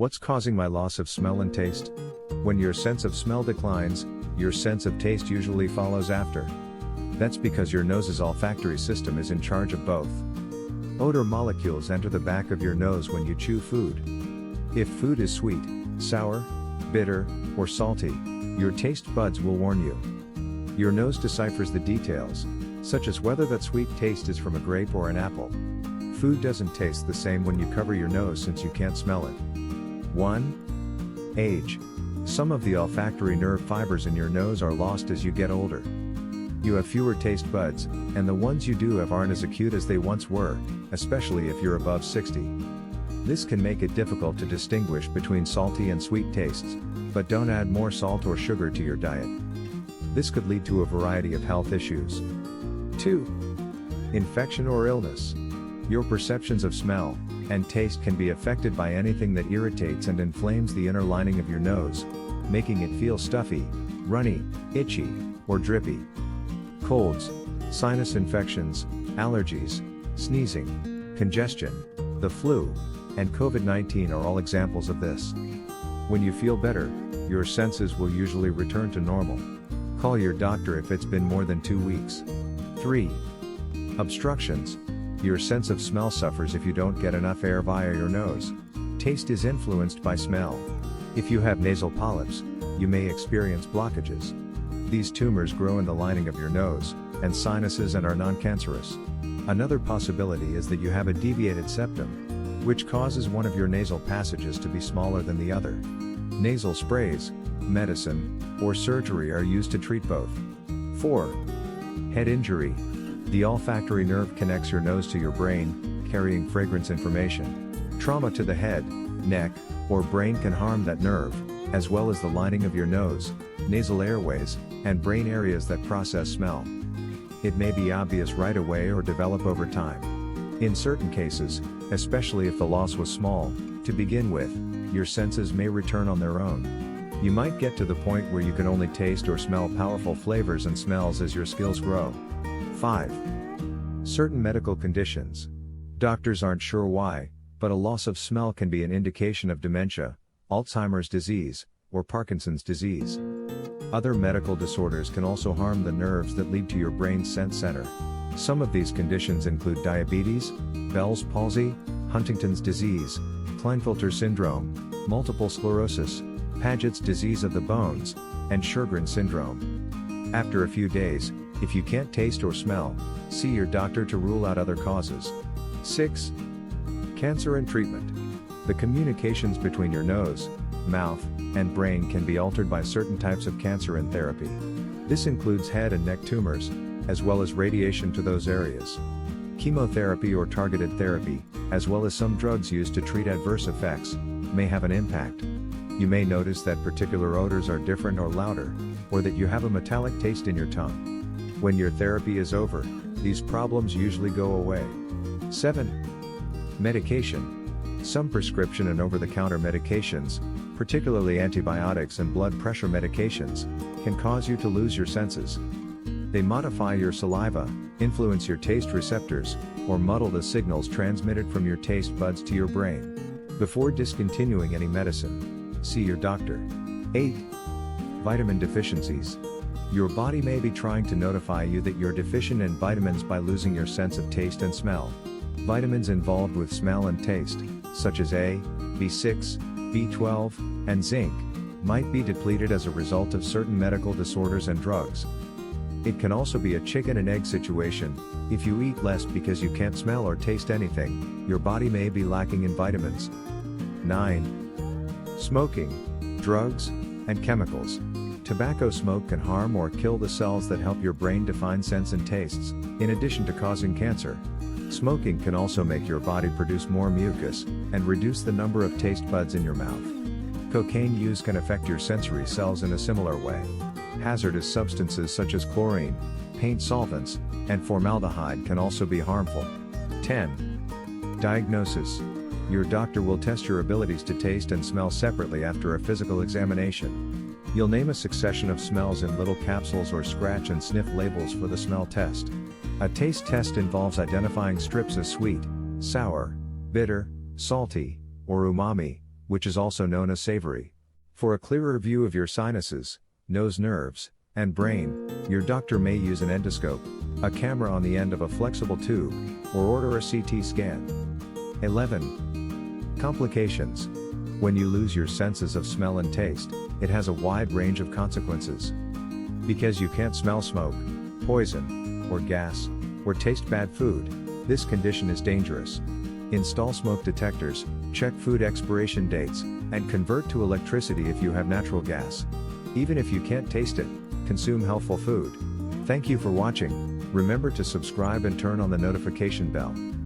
What's causing my loss of smell and taste? When your sense of smell declines, your sense of taste usually follows after. That's because your nose's olfactory system is in charge of both. Odor molecules enter the back of your nose when you chew food. If food is sweet, sour, bitter, or salty, your taste buds will warn you. Your nose deciphers the details, such as whether that sweet taste is from a grape or an apple. Food doesn't taste the same when you cover your nose since you can't smell it. 1. Age. Some of the olfactory nerve fibers in your nose are lost as you get older. You have fewer taste buds, and the ones you do have aren't as acute as they once were, especially if you're above 60. This can make it difficult to distinguish between salty and sweet tastes, but don't add more salt or sugar to your diet. This could lead to a variety of health issues. 2. Infection or illness. Your perceptions of smell and taste can be affected by anything that irritates and inflames the inner lining of your nose, making it feel stuffy, runny, itchy, or drippy. Colds, sinus infections, allergies, sneezing, congestion, the flu, and COVID-19 are all examples of this. When you feel better, your senses will usually return to normal. Call your doctor if it's been more than 2 weeks. 3. Obstructions. Your sense of smell suffers if you don't get enough air via your nose. Taste is influenced by smell. If you have nasal polyps, you may experience blockages. These tumors grow in the lining of your nose and sinuses and are non-cancerous. Another possibility is that you have a deviated septum, which causes one of your nasal passages to be smaller than the other. Nasal sprays, medicine, or surgery are used to treat both. 4. Head injury. The olfactory nerve connects your nose to your brain, carrying fragrance information. Trauma to the head, neck, or brain can harm that nerve, as well as the lining of your nose, nasal airways, and brain areas that process smell. It may be obvious right away or develop over time. In certain cases, especially if the loss was small, to begin with, your senses may return on their own. You might get to the point where you can only taste or smell powerful flavors and smells as your skills grow. 5. Certain medical conditions. Doctors aren't sure why, but a loss of smell can be an indication of dementia, Alzheimer's disease, or Parkinson's disease. Other medical disorders can also harm the nerves that lead to your brain's sense center. Some of these conditions include diabetes, Bell's palsy, Huntington's disease, Klinefelter syndrome, multiple sclerosis, Paget's disease of the bones, and Sjögren's syndrome. After a few days, if you can't taste or smell, see your doctor to rule out other causes. 6. Cancer and treatment. The communications between your nose, mouth, and brain can be altered by certain types of cancer and therapy. This includes head and neck tumors, as well as radiation to those areas. Chemotherapy or targeted therapy, as well as some drugs used to treat adverse effects, may have an impact. You may notice that particular odors are different or louder, or that you have a metallic taste in your tongue. When your therapy is over, these problems usually go away. 7. Medication. Some prescription and over-the-counter medications, particularly antibiotics and blood pressure medications, can cause you to lose your senses. They modify your saliva, influence your taste receptors, or muddle the signals transmitted from your taste buds to your brain. Before discontinuing any medicine, see your doctor. 8. Vitamin deficiencies. Your body may be trying to notify you that you're deficient in vitamins by losing your sense of taste and smell. Vitamins involved with smell and taste, such as A, B6, B12, and zinc, might be depleted as a result of certain medical disorders and drugs. It can also be a chicken and egg situation. If you eat less because you can't smell or taste anything, your body may be lacking in vitamins. 9. Smoking, drugs, and chemicals. Tobacco smoke can harm or kill the cells that help your brain define scents and tastes, in addition to causing cancer. Smoking can also make your body produce more mucus, and reduce the number of taste buds in your mouth. Cocaine use can affect your sensory cells in a similar way. Hazardous substances such as chlorine, paint solvents, and formaldehyde can also be harmful. 10. Diagnosis. Your doctor will test your abilities to taste and smell separately after a physical examination. You'll name a succession of smells in little capsules or scratch and sniff labels for the smell test. A taste test involves identifying strips as sweet, sour, bitter, salty, or umami, which is also known as savory. For a clearer view of your sinuses, nose nerves, and brain, your doctor may use an endoscope, a camera on the end of a flexible tube, or order a CT scan. 11. Complications. When you lose your senses of smell and taste, it has a wide range of consequences. Because you can't smell smoke, poison, or gas, or taste bad food, this condition is dangerous. Install smoke detectors, check food expiration dates, and convert to electricity if you have natural gas. Even if you can't taste it, consume healthful food. Thank you for watching. Remember to subscribe and turn on the notification bell.